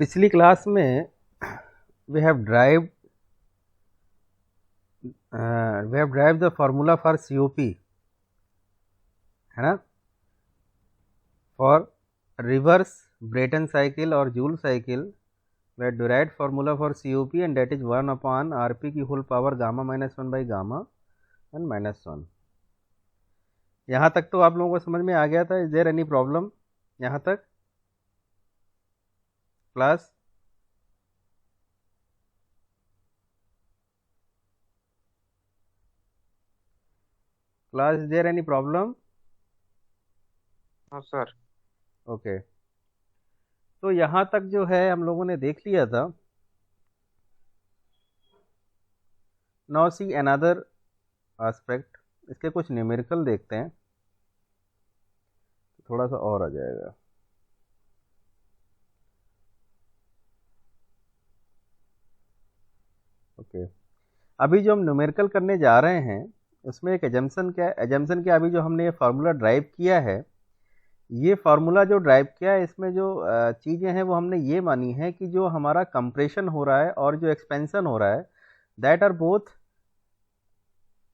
पिछली क्लास में we have derived the formula for COP, है ना, फॉर रिवर्स ब्रेटन साइकिल और Joule cycle we derived formula for COP and that is 1/rp की whole power gamma -1 by gamma and -1। यहाँ तक तो आप लोगों को समझ में आ गया था। इज देयर एनी प्रॉब्लम यहाँ तक class? Class is there any problem? हाँ सर। ओके, तो यहाँ तक जो है हम लोगों ने देख लिया था। नाउ सी अनदर एस्पेक्ट, इसके कुछ न्यूमेरिकल देखते हैं, थोड़ा सा और आ जाएगा। ओके, अभी जो हम न्यूमेरिकल करने जा रहे हैं उसमें एक एजम्पशन क्या अभी जो हमने ये फार्मूला ड्राइव किया है, ये फार्मूला जो ड्राइव किया है इसमें जो चीज़ें हैं वो हमने ये मानी है कि जो हमारा कंप्रेशन हो रहा है और जो एक्सपेंशन हो रहा है दैट आर बोथ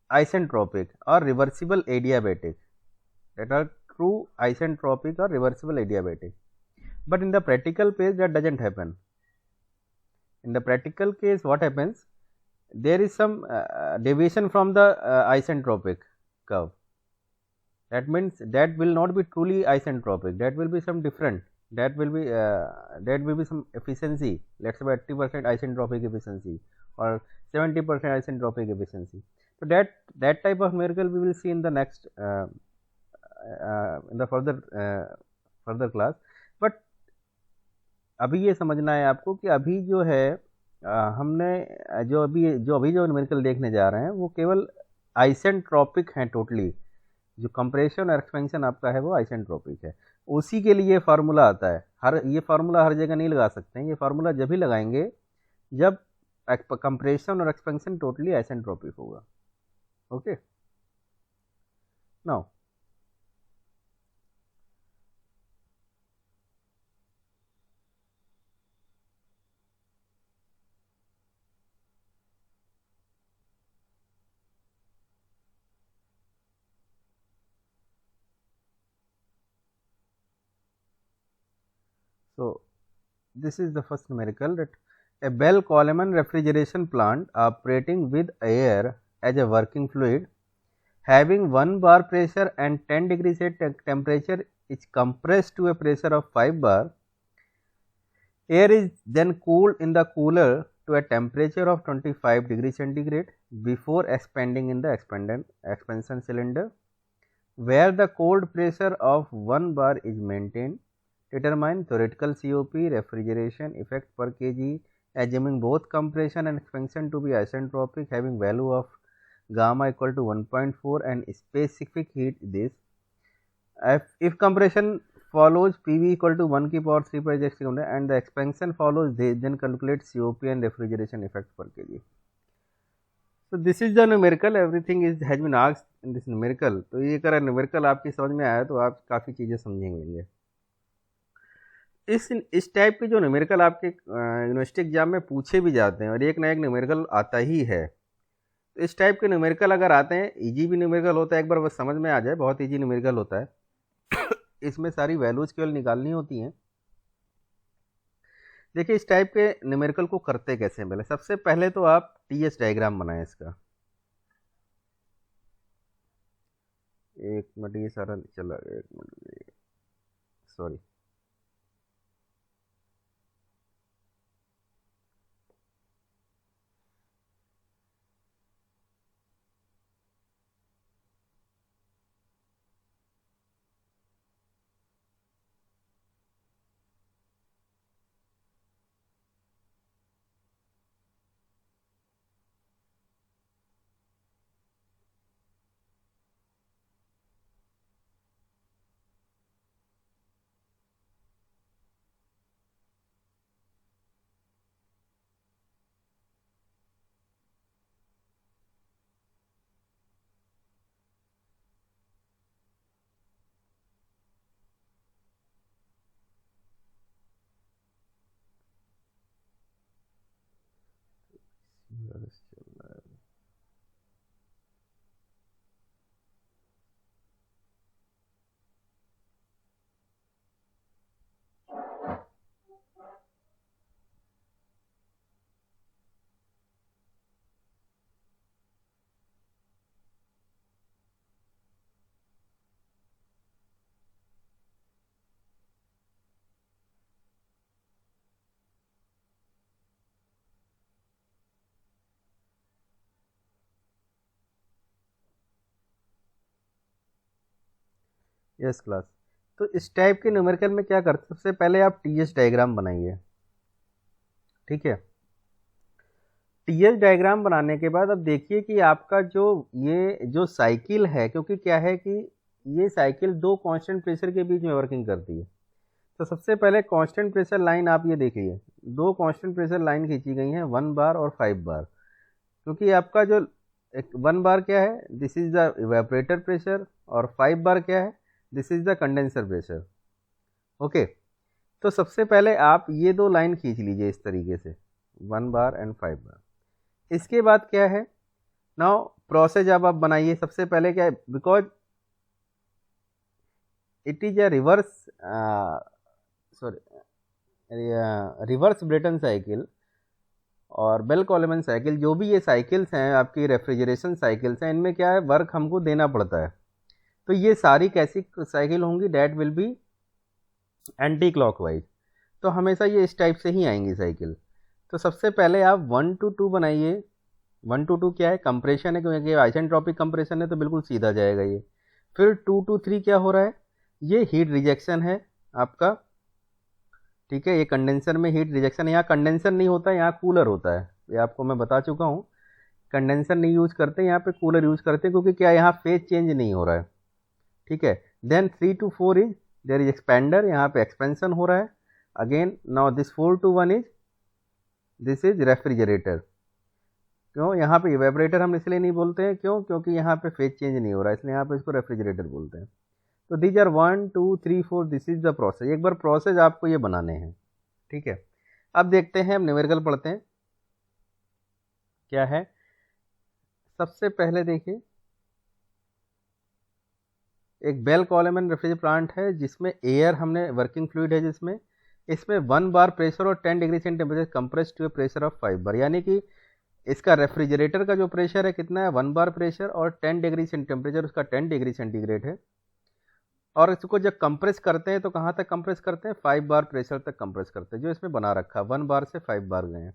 आइसेंट्रोपिक और reversible adiabatic, that are true isentropic or reversible adiabatic. But in the practical case that doesn't happen. In the practical case what happens, there is some deviation from the isentropic curve. That means that will not be truly isentropic, that will be some different, that will be some efficiency, let's say 80% isentropic efficiency or 70% isentropic efficiency. So that type of miracle we will see in the next in the further class. But अभी ये समझना है आपको कि अभी जो है हमने जो न्यूमेरिकल देखने जा रहे हैं वो केवल आइसेंट्रोपिक हैं टोटली। जो कंप्रेशन और एक्सपेंशन आपका है वो आइसेंट्रोपिक है, उसी के लिए फार्मूला आता है। ये फार्मूला हर जगह नहीं लगा सकते हैं, ये फार्मूला जब ही लगाएंगे जब कंप्रेशन और एक्सपेंशन टोटली आइसेंट्रोपिक होगा। Okay, now so this is the first numerical, that a Bell Coleman refrigeration plant operating with air as a working fluid having 1 bar pressure and 10 degrees temperature is compressed to a pressure of 5 bar. Air is then cooled in the cooler to a temperature of 25 degrees centigrade before expanding in the expansion cylinder, where the cold pressure of 1 bar is maintained. Determine theoretical COP refrigeration effect per kg assuming both compression and expansion to be isentropic, having value of gamma equal to 1.4 and specific heat this. If compression follows PV equal to 1 की power 3 per second and the expansion follows, they then calculate COP and refrigeration effect per kg. So this is the numerical, everything is has been asked in this numerical. तो ये अगर numerical आपकी समझ में आया तो आप काफ़ी चीज़ें समझेंगे। इस टाइप के जो न्यूमेरिकल आपके यूनिवर्सिटी एग्जाम में पूछे भी जाते हैं और एक ना एक न्यूमेरिकल आता ही है, तो इस टाइप के न्यूमेरिकल अगर आते हैं, इजी भी न्यूमेरिकल होता है, एक बार बस समझ में आ जाए, बहुत इजी न्यूमेरिकल होता है। इसमें सारी वैल्यूज केवल निकालनी होती हैं। देखिए इस टाइप के न्यूमेरिकल को करते कैसे हैं, पहले सबसे पहले तो आप टीएस डायग्राम बनाएं इसका। एक मिनट, ये सारा चला गया, एक मिनट, सॉरी। प्रोसेस चल रहा है। Yes class. तो इस टाइप के न्यूमेरिकल में क्या करते हैं, सबसे पहले आप टीएस डायग्राम बनाइए। ठीक है, टीएस डायग्राम बनाने के बाद अब देखिए कि आपका ये जो साइकिल है, क्योंकि क्या है कि ये साइकिल दो कांस्टेंट प्रेशर के बीच में वर्किंग करती है। तो सबसे पहले कांस्टेंट प्रेशर लाइन आप ये देखिए, दो कांस्टेंट प्रेशर लाइन खींची गई हैं, 1 बार और 5 बार। क्योंकि आपका जो 1 बार क्या है, this is the evaporator pressure, और 5 बार क्या है, this is the condenser pressure. Okay, तो सबसे पहले आप ये दो लाइन खींच लीजिए इस तरीके से, 1 बार एंड 5 बार। इसके बाद क्या है, नाउ प्रोसेस अब आप बनाइए। सबसे पहले क्या है, because it is a reverse Brayton cycle और बेल कॉलमैन साइकिल, जो भी ये साइकिल्स हैं आपकी रेफ्रिजरेशन साइकिल्स हैं, इनमें क्या है, वर्क हमको देना पड़ता है। तो ये सारी कैसी साइकिल होंगी, that will be anti clockwise. तो हमेशा ये इस टाइप से ही आएंगी साइकिल। तो सबसे पहले आप 1 to 2 बनाइए। 1 to 2 क्या है, कंप्रेशन है, क्योंकि आइसेंट्रोपिक कंप्रेशन है तो बिल्कुल सीधा जाएगा ये। फिर 2 to 3 क्या हो रहा है, ये हीट रिजेक्शन है आपका। ठीक है, ये कंडेंसर में हीट रिजेक्शन है। यहाँ कंडेंसर नहीं होता है, यहाँ कूलर होता है, ये आपको मैं बता चुका हूँ। कंडेंसर नहीं यूज करते, यहाँ पे कूलर यूज करते हैं, क्योंकि क्या यहाँ फेज चेंज नहीं हो रहा है। ठीक है, then 3 to 4 is there is expander, यहाँ पे एक्सपेंशन हो रहा है। Again now this 4 to 1 is this is refrigerator. क्यों, यहाँ पे इवेपोरेटर हम इसलिए नहीं बोलते हैं, क्यों, क्योंकि यहाँ पे फेज चेंज नहीं हो रहा है, इसलिए यहाँ पे इसको रेफ्रिजरेटर बोलते हैं। तो these are 1 2 3 4, this is the process. एक बार प्रोसेस आपको ये बनाने हैं। ठीक है, अब देखते हैं, हम न्यूमेरिकल पढ़ते हैं क्या है। सबसे पहले देखिए, एक बेल कॉलमैन रेफ्रिजरेटर प्लांट है जिसमें एयर हमने वर्किंग फ्लूइड है, जिसमें इसमें 1 बार प्रेशर और 10 degree cent temperature compress to a pressure of 5 bar. यानी कि इसका रेफ्रिजरेटर का जो प्रेशर है कितना है, 1 बार प्रेशर और 10 डिग्री सेंट टेम्परेचर उसका 10 डिग्री सेंटीग्रेड है। और इसको जब कंप्रेस करते हैं तो कहाँ तक कंप्रेस करते हैं, 5 बार प्रेशर तक कंप्रेस करते हैं, जो इसमें बना रखा है, 1 बार से 5 बार गए हैं।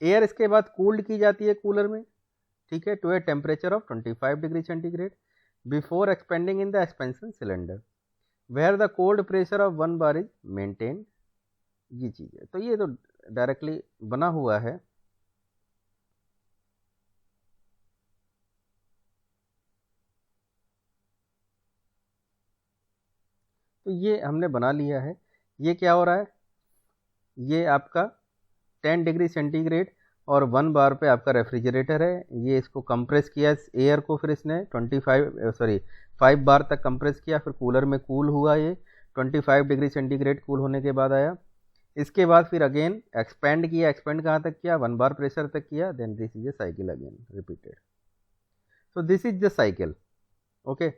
एयर इसके बाद कूल्ड की जाती है कूलर में, ठीक है, to a temperature of 25 degree centigrade before expanding in the expansion cylinder where the cold pressure of 1 bar is maintain. ये चीज़ है, तो ये तो डायरेक्टली बना हुआ है। तो ये हमने बना लिया है। ये क्या हो रहा है, ये आपका 10 डिग्री सेंटीग्रेड और 1 बार पे आपका रेफ्रिजरेटर है। ये इसको कंप्रेस किया एयर को, फिर इसने 5 बार तक कंप्रेस किया, फिर कूलर में कूल हुआ, ये 25 डिग्री सेंटीग्रेड कूल होने के बाद आया। इसके बाद फिर अगेन एक्सपेंड किया, एक्सपेंड कहाँ तक किया, 1 बार प्रेशर तक किया, then this is a cycle again repeated. So this is the cycle. Okay,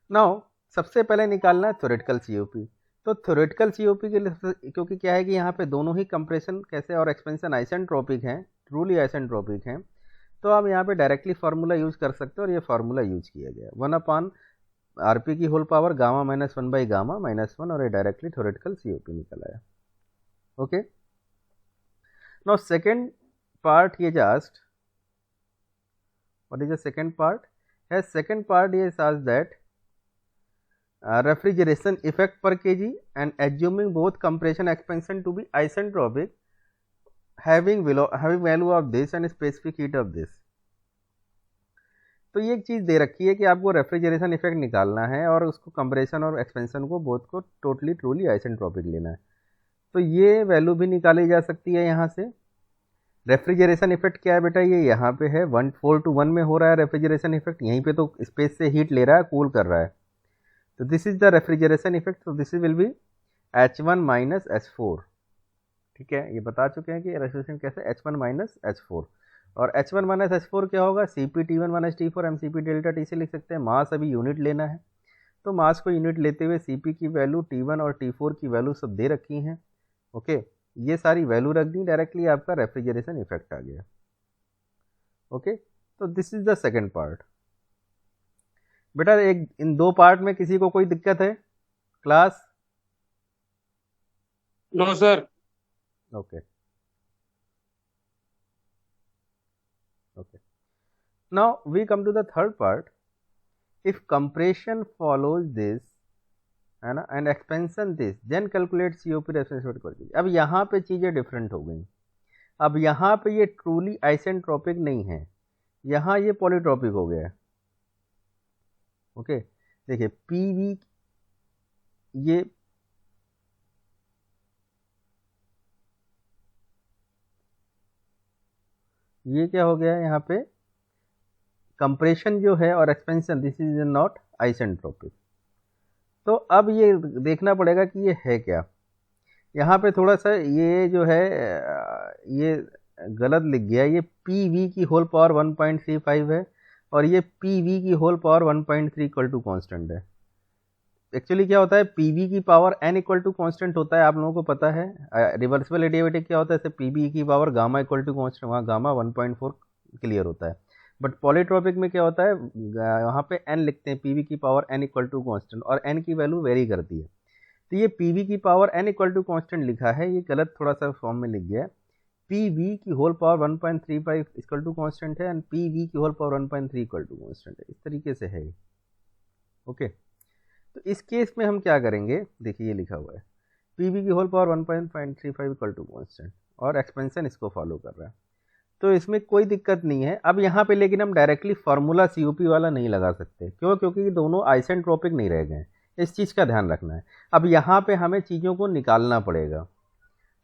now सबसे पहले निकालना है थ्योरेटिकल सीओपी। तो थ्योरेटिकल सीओपी के लिए, क्योंकि क्या है कि यहाँ पे दोनों ही कंप्रेशन कैसे और एक्सपेंशन आइसेंट्रोपिक हैं, ट्रूली आइसेंट्रोपिक हैं, तो आप यहाँ पे डायरेक्टली फार्मूला यूज कर सकते हो, और ये फार्मूला यूज किया गया 1/RP की whole power gamma minus 1 by gamma minus 1, और ये डायरेक्टली थ्योरेटिकल सीओपी निकल आया। ओके, नाउ सेकेंड पार्ट ये just what is the second part है, सेकेंड पार्ट ये says that refrigeration effect per kg and assuming both compression expansion to be isentropic having value of this and specific heat of this। तो ये एक चीज़ दे रखी है कि आपको refrigeration effect निकालना है और उसको कंप्रेशन और एक्सपेंशन को बोथ को टोटली ट्रूली आइसेंट्रोपिक लेना है। तो ये वैल्यू भी निकाली जा सकती है यहाँ से। रेफ्रिजरेशन इफेक्ट क्या है बेटा, ये यहाँ पे है 4 to 1 में हो रहा है रेफ्रिजरेशन इफेक्ट, यहीं पे तो स्पेस से हीट ले रहा है, कूल कर रहा है। तो this is the refrigeration effect, तो this will be H1 minus H4। ठीक है, ये बता चुके हैं कि रेफ्रिजरेशन कैसे, H1 माइनस H4, और H1 माइनस H4 क्या होगा, Cp T1 minus T4 mCp delta T से लिख सकते हैं। मास अभी यूनिट लेना है, तो मास को यूनिट लेते हुए Cp की वैल्यू, T1 और T4 की वैल्यू सब दे रखी हैं। ओके, ये सारी वैल्यू रख दी, डायरेक्टली आपका रेफ्रिजरेशन इफेक्ट आ गया। ओके, तो this is the second part. बेटा एक इन दो पार्ट में किसी को कोई दिक्कत है class? No sir. Okay okay, now we come to the third part. If compression follows this, है ना, and expansion this, then calculate COP refrigeration. अब यहाँ पे चीजें डिफरेंट हो गई। अब यहाँ पे ये ट्रूली आइसेंट्रोपिक नहीं है, यहाँ ये पॉलीट्रोपिक हो गया है। ओके, देखिए पीवी ये क्या हो गया है यहाँ पे, कंप्रेशन जो है और expansion, this is not isentropic. तो अब ये देखना पड़ेगा कि ये है क्या। यहाँ पे थोड़ा सा ये जो है ये गलत लिख गया, ये पी वी की होल पावर 1.35 है और ये पी वी की whole power 1.3 equal to constant है। एक्चुअली क्या होता है, पी वी की power N equal to constant होता है, आप लोगों को पता है। रिवर्सिबल एडियाबेटिक क्या होता है, जैसे पी वी की power gamma equal to constant, वहाँ गामा 1.4 क्लियर होता है। बट पॉलीट्रोपिक में क्या होता है, वहाँ पे एन लिखते हैं, पी वी की power N equal to constant, और एन की वैल्यू वेरी करती है। तो ये पी वी की power N equal to constant लिखा है, ये गलत थोड़ा सा फॉर्म में लिख गया है। पी वी की whole power 1.35 equal to constant है एंड पी वी की whole power 1.3 equal to constant है, इस तरीके से है ये। ओके, तो इस केस में हम क्या करेंगे, देखिए ये लिखा हुआ है पी वी की whole power 1.35 equal to constant और एक्सपेंशन इसको फॉलो कर रहा है, तो इसमें कोई दिक्कत नहीं है। अब यहाँ पे लेकिन हम डायरेक्टली फार्मूला सीओपी वाला नहीं लगा सकते, क्यों, क्योंकि ये दोनों आइसेंट्रोपिक नहीं रह गए, इस चीज़ का ध्यान रखना है। अब यहाँ पे हमें चीज़ों को निकालना पड़ेगा,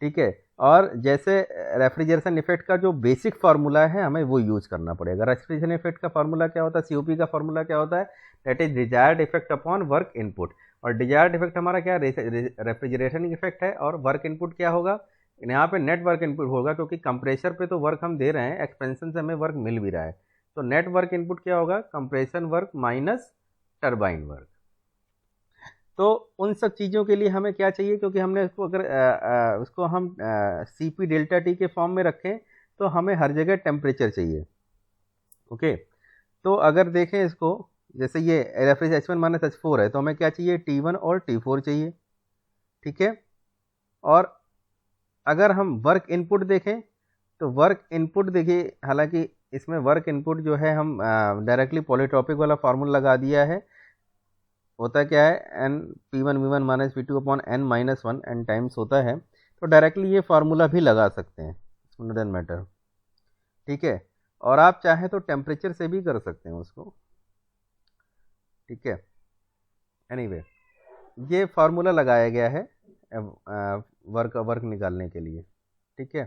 ठीक है, और जैसे रेफ्रिजरेशन इफेक्ट का जो बेसिक फार्मूला है हमें वो यूज करना पड़ेगा। रेफ्रिजरेशन इफेक्ट का फार्मूला क्या होता है, सीओपी का फार्मूला क्या होता है, that is desired effect upon work input, और डिजायर्ड इफेक्ट हमारा क्या रेफ्रिजरेशन इफेक्ट है, और वर्क इनपुट क्या होगा, यहाँ पे नेट वर्क इनपुट होगा, क्योंकि कंप्रेसर पे तो वर्क हम दे रहे हैं, एक्सपेंशन से हमें वर्क मिल भी रहा है, तो नेट वर्क इनपुट क्या होगा, compression work minus turbine work. तो उन सब चीज़ों के लिए हमें क्या चाहिए, क्योंकि हमने इसको अगर उसको हम सी पी डेल्टा टी के फॉर्म में रखें तो हमें हर जगह टेम्परेचर चाहिए। ओके, तो अगर देखें इसको, जैसे ये रेफरेंस H1 माइनस H4 है, तो हमें क्या चाहिए, T1 और T4 चाहिए, ठीक है। और अगर हम वर्क इनपुट देखें तो वर्क इनपुट देखिए, हालांकि इसमें वर्क इनपुट जो है हम डायरेक्टली पॉलीट्रॉपिक वाला फार्मूला लगा दिया है, होता क्या है, N P one V one minus P two upon N minus one N times होता है, तो डायरेक्टली ये फार्मूला भी लगा सकते हैं, डजंट मैटर, ठीक है। और आप चाहें तो टेम्परेचर से भी कर सकते हैं उसको, ठीक है। एनीवे ये फार्मूला लगाया गया है वर्क वर्क निकालने के लिए, ठीक है।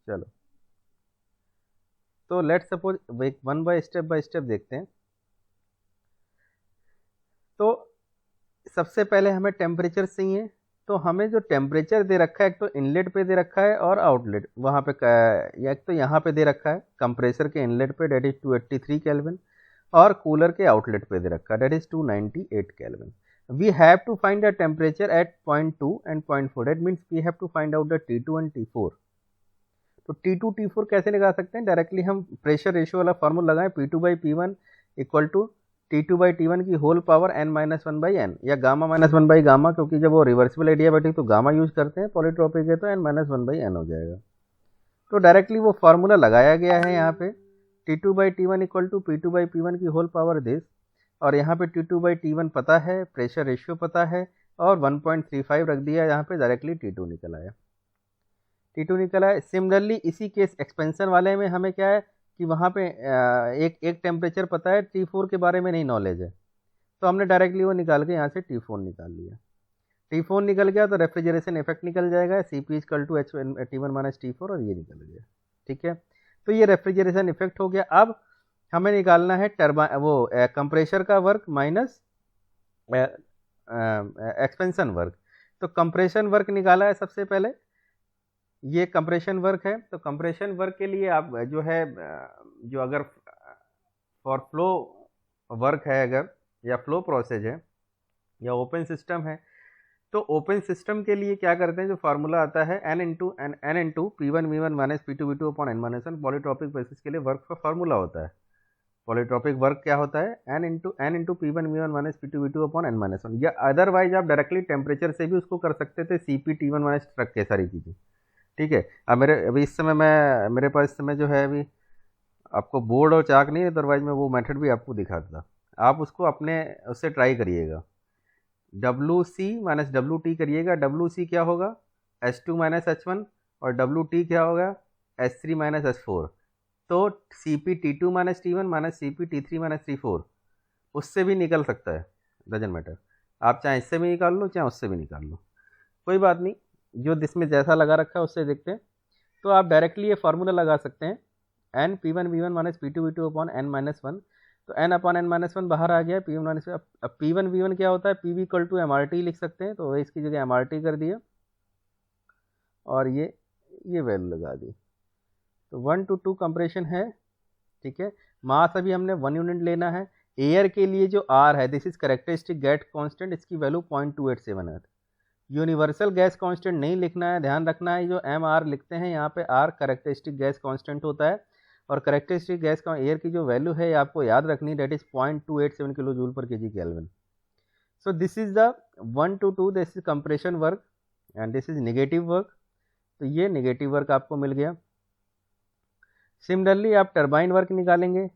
चलो, तो let's suppose one by step देखते हैं। तो सबसे पहले हमें टेम्परेचर चाहिए, तो हमें जो टेम्परेचर दे रखा है, एक तो इनलेट पे दे रखा है और आउटलेट वहाँ पे, या एक तो यहाँ पे दे रखा है कंप्रेसर के इनलेट पे, डेट इज 283 केल्विन, और कूलर के आउटलेट पे दे रखा है, that is 298 kelvin. We have to find the temperature at 0.2 and 0.4, that means we have to find out the T2 and T4। तो T2 T4 कैसे निकाल सकते हैं, डायरेक्टली हम प्रेशर रेशियो वाला फॉर्मूला लगाएं, P2/P1 इक्वल टू T2/T1 की whole power n-1/n, या गामा -1/गामा, क्योंकि जब वो रिवर्सिबल एडियाबैटिक तो गामा यूज करते हैं, पॉलीट्रोपिक है तो n-1/n हो जाएगा। तो डायरेक्टली वो फार्मूला लगाया गया है यहाँ पे, T2/T1 इक्वल टू P2/P1 की होल पावर दिस, और यहाँ पे T2/T1 पता है, प्रेशर रेशियो पता है, और 1.35 रख दिया यहाँ पे, डायरेक्टली T2 निकल आया, T2 निकला है। सिमिलरली इसी केस एक्सपेंशन वाले में हमें क्या है कि वहाँ पे एक टेम्परेचर पता है, T4 के बारे में नहीं नॉलेज है, तो हमने डायरेक्टली वो निकाल के यहाँ से T4 निकाल लिया। T4 निकल गया तो रेफ्रिजरेशन इफेक्ट निकल जाएगा, Cp equal to T1 minus T4, और ये निकल गया, ठीक है। तो ये रेफ्रिजरेशन इफेक्ट हो गया। अब हमें निकालना है टर्बाइन, वो कंप्रेसर का वर्क माइनस एक्सपेंशन वर्क। तो कंप्रेशन वर्क निकाला है सबसे पहले, ये कंप्रेशन वर्क है। तो कंप्रेशन वर्क के लिए आप जो है जो अगर फॉर फ्लो वर्क है अगर, या फ्लो प्रोसेस है, या ओपन सिस्टम है, तो ओपन सिस्टम के लिए क्या करते हैं, जो फार्मूला आता है n into P1V1 minus P2V2 upon n-1 polytropic basis के लिए वर्क का फार्मूला होता है। पॉलीट्रॉपिक वर्क क्या होता है, n into P1V1 minus P2V2 upon n-1, या अदरवाइज आप डायरेक्टली टेम्परेचर से भी उसको कर सकते थे, CpT1 माइनस ट्रक के सारी चीज़ें। ठीक है, अब अभी इस समय मेरे पास इस समय जो है अभी आपको बोर्ड और चाक नहीं है, अदरवाइज मैं वो मेथड भी आपको दिखाता, आप उसको अपने उससे ट्राई करिएगा। WC माइनस WT करिएगा, WC क्या होगा H2 माइनस H1, और WT क्या होगा H3 माइनस H4। तो CpT2 minus T1 minus CpT3 minus T4 उससे भी निकल सकता है, डजन मैटर, आप चाहे इससे भी निकाल लो चाहे उससे भी निकाल लो, कोई बात नहीं, जो जिसमें जैसा लगा रखा है उससे देखते हैं। तो आप डायरेक्टली ये फार्मूला लगा सकते हैं, n P1V1 minus P2V2 upon n-1। तो n अपॉन n-1 बाहर आ गया, P1 माइनस, अब P1V1 क्या होता है, PV इक्वल टू MRT लिख सकते हैं, तो इसकी जगह MRT कर दिया और ये वैल्यू लगा दी। तो 1 to 2 कंप्रेशन है, ठीक है। मास अभी हमने 1 यूनिट लेना है। एयर के लिए जो R है, this is characteristic gas constant, इसकी वैल्यू 0.287 है। यूनिवर्सल गैस कांस्टेंट नहीं लिखना है, ध्यान रखना है जो MR लिखते हैं यहाँ पे R करेक्टरिस्टिक गैस कांस्टेंट होता है, और करेक्टरिस्टिक गैस का एयर की जो वैल्यू है आपको याद रखनी, डेट इज 0.287 किलो जूल पर KG kelvin. So this is the 1 to 2, this is compression work and this is negative work. तो ये नेगेटिव वर्क आपको मिल गया। सिमिलरली आप टरबाइन वर्क निकालेंगे,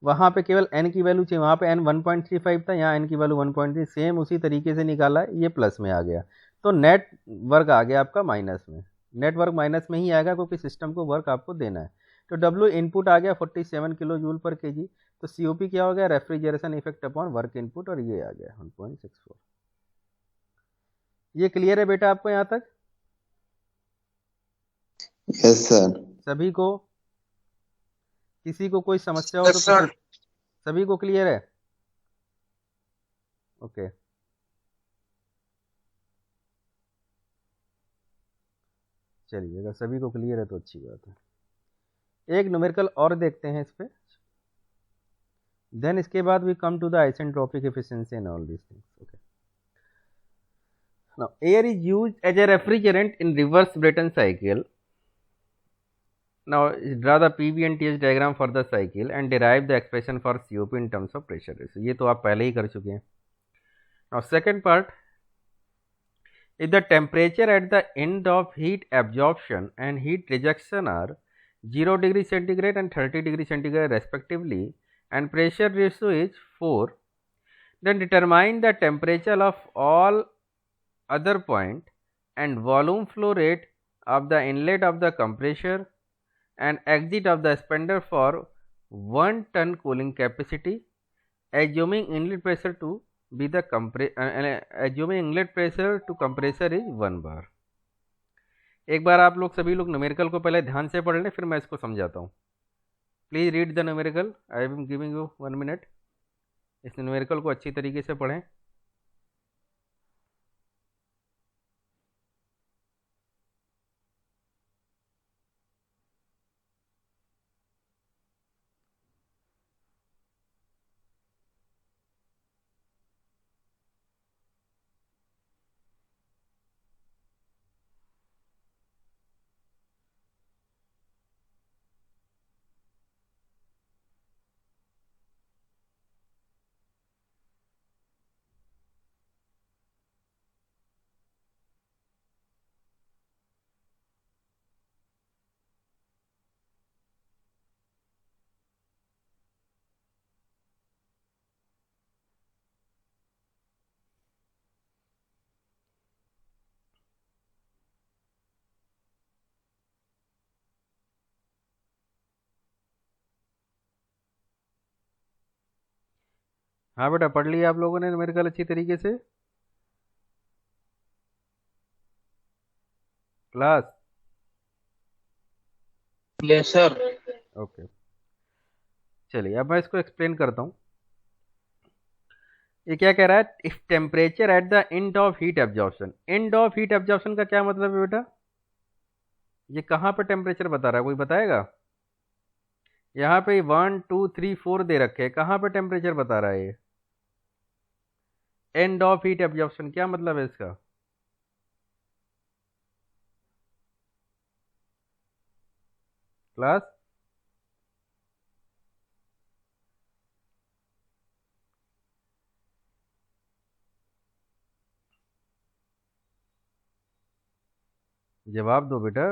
वहाँ पे केवल n की वैल्यू चाहिए, वहाँ पे n 1.35 था, यहाँ n की वैल्यू 1.3, सेम उसी तरीके से निकाला, ये प्लस में आ गया। तो नेट वर्क आ गया आपका माइनस में, नेट वर्क माइनस में ही आएगा क्योंकि सिस्टम को वर्क आपको देना है। तो W इनपुट आ गया 47 किलो जूल पर केजी। तो COP क्या हो गया, refrigeration effect upon work input, और ये आ गया 1.64। ये क्लियर है बेटा आपको यहाँ तक? Yes sir. सभी को, किसी को कोई समस्या हो तो सभी को क्लियर है? ओके चलिए, अगर सभी को क्लियर है तो अच्छी बात है। एक न्यूमेरिकल और देखते हैं इस पे, देन इसके बाद we come to the isentropic efficiency and all these things. Okay, now air is used as a refrigerant in reverse Brayton cycle. Now draw the PV and TH diagram for the cycle and derive the expression for COP in terms of pressure ratio। ये तो आप पहले ही कर चुके हैं। Now second part, if the temperature at the end of heat absorption and heat rejection are 0 degree centigrade and 30 degree centigrade respectively, and pressure ratio is 4, then determine the temperature of all other point and volume flow rate of the inlet of the compressor and exit of the expander for 1 ton cooling capacity, assuming inlet pressure to be the assuming inlet pressure to compressor is 1 bar। एक बार आप लोग सभी लोग numerical को पहले ध्यान से पढ़ लें, फिर मैं इसको समझाता हूँ। Please read the numerical, I am giving you 1 minute, इस न्यूमेरिकल को अच्छी तरीके से पढ़ें। हाँ बेटा, पढ़ लिया आप लोगों ने न्यूमेरिकल अच्छी तरीके से क्लास? Yes sir. ओके चलिए, अब मैं इसको एक्सप्लेन करता हूँ। ये क्या कह रहा है, if temperature at the end of heat absorption. And of heat absorption का क्या मतलब है बेटा? ये कहाँ पर टेम्परेचर बता रहा है, कोई बताएगा? यहाँ पे 1 2 3 4 दे रखे हैं, कहाँ पे टेम्परेचर बता रहा है ये? एंड ऑफ हीट एब्जॉर्प्शन क्या मतलब है इसका? क्लास जवाब दो बेटा।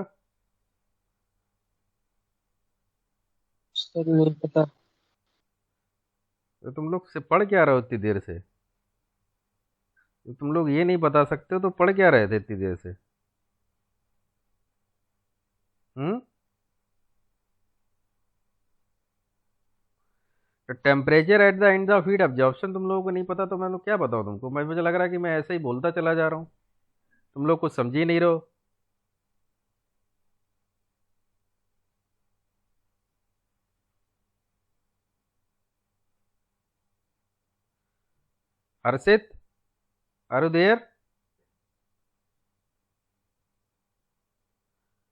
सर नहीं पता। तो तुम लोग से पढ़ क्या रहे हो इतनी देर से? तो तुम लोग ये नहीं बता सकते हो तो पढ़ क्या रहे थे इतनी देर से? हम्म। तो temperature at the end of heat absorption तुम लोगों को नहीं पता तो मैं लोग क्या बताऊँ तुमको? मुझे लग रहा है कि मैं ऐसे ही बोलता चला जा रहा हूँ, तुम लोग कुछ समझ ही नहीं रहे हो। Harshit, are you there?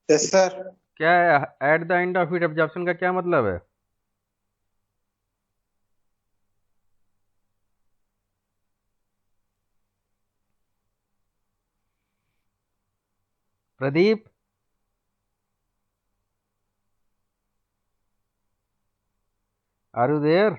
Yes sir. क्या है at the end of heat absorption का क्या मतलब है? Pradeep, are you there?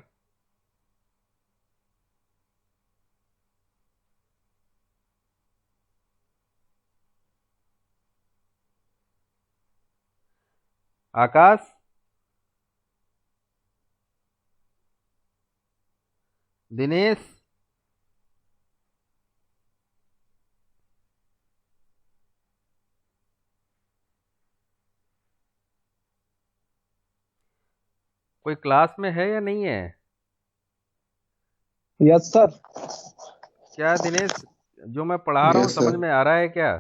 Aakash, Dinesh, कोई क्लास में है या नहीं है? Yes sir. क्या दिनेश, जो मैं पढ़ा रहा हूँ यस समझ सर। में आ रहा है क्या?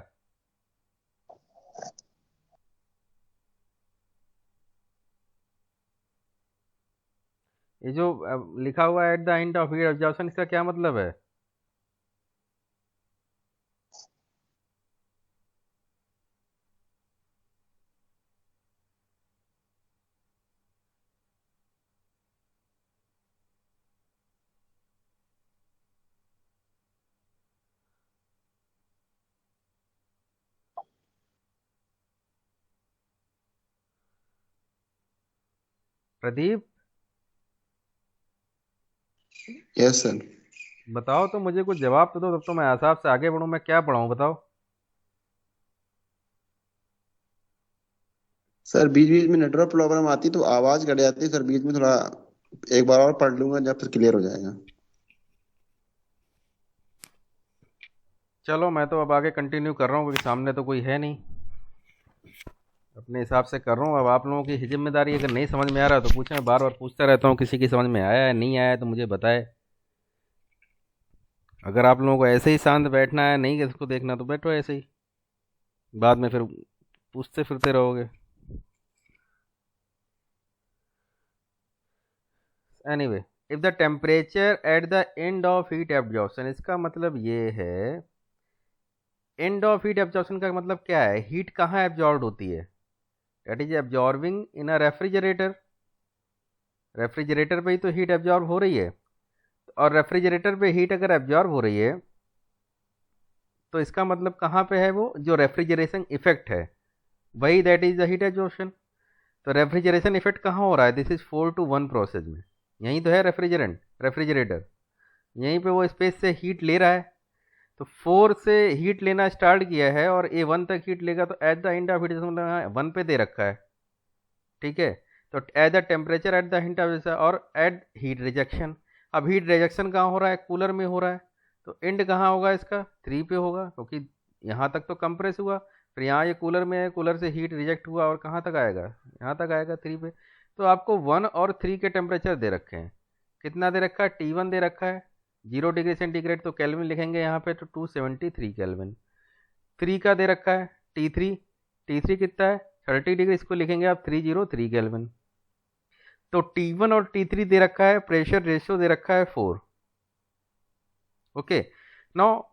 ये जो लिखा हुआ है at the end of heat absorption, इसका क्या मतलब है? Pradeep, yes sir. बताओ तो, मुझे कुछ जवाब तो दो, तब तो मैं हिसाब से आगे बढ़ूं। मैं क्या पढ़ाऊं बताओ? सर बीच बीच में नेटवर्क प्रॉब्लम आती तो आवाज कट जाती है सर, बीच में थोड़ा एक बार और पढ़ लूंगा जब फिर क्लियर हो जाएगा। चलो मैं तो अब आगे कंटिन्यू कर रहा हूँ क्योंकि सामने तो कोई है नहीं, अपने हिसाब से कर रहा हूँ। अब आप लोगों की ही जिम्मेदारी है, अगर नहीं समझ में आ रहा है तो पूछें। मैं बार बार पूछता रहता हूँ, किसी की समझ में आया है नहीं आया है तो मुझे बताए। अगर आप लोगों को ऐसे ही शांत बैठना है, नहीं इसको देखना, तो बैठो ऐसे ही, बाद में फिर पूछते फिरते रहोगे। Anyway, if the temperature eight the end of heat absorption, इसका मतलब ये है, एंड ऑफ हीट एब्जॉर्प्शन का मतलब क्या है? हीट कहाँ एब्जॉर्ब होती है? That is absorbing in a refrigerator. Refrigerator पे ही तो हीट एब्जॉर्ब हो रही है, और रेफ्रिजरेटर पे हीट अगर एब्जॉर्ब हो रही है तो इसका मतलब कहाँ पे है? वो जो रेफ्रिजरेशन इफेक्ट है वही, that is the heat absorption. तो रेफ्रिजरेशन इफेक्ट कहाँ हो रहा है? दिस इज 4 to 1 प्रोसेस में। यहीं तो है रेफ्रिजरेटर, यहीं पे वो स्पेस से हीट ले रहा है। तो 4 से हीट लेना स्टार्ट किया है और ए 1 तक हीट लेगा, तो eight the end of heat मतलब 1 पे दे रखा है, ठीक है। तो at the temperature at the hint of, और एट हीट रिजेक्शन। अब हीट रिजेक्शन कहाँ हो रहा है? कूलर में हो रहा है। तो एंड कहाँ होगा इसका? 3 पे होगा, क्योंकि यहाँ तक तो कंप्रेस हुआ, फिर यहाँ ये कूलर में है, कूलर से हीट रिजेक्ट हुआ और कहाँ तक आएगा? यहाँ तक आएगा, 3 पे। तो आपको 1 और 3 के टेम्परेचर दे रखे हैं। कितना दे रखा है? T1 दे रखा है 0 डिग्री सेंटीग्रेड, तो केल्विन लिखेंगे यहाँ पे, तो 273 केल्विन। 3 का दे रखा है T3, T3 कितना है? 30 डिग्री, इसको लिखेंगे आप 303 केल्विन। तो T1 और T3 दे रखा है, प्रेशर रेशियो दे रखा है 4। Okay, now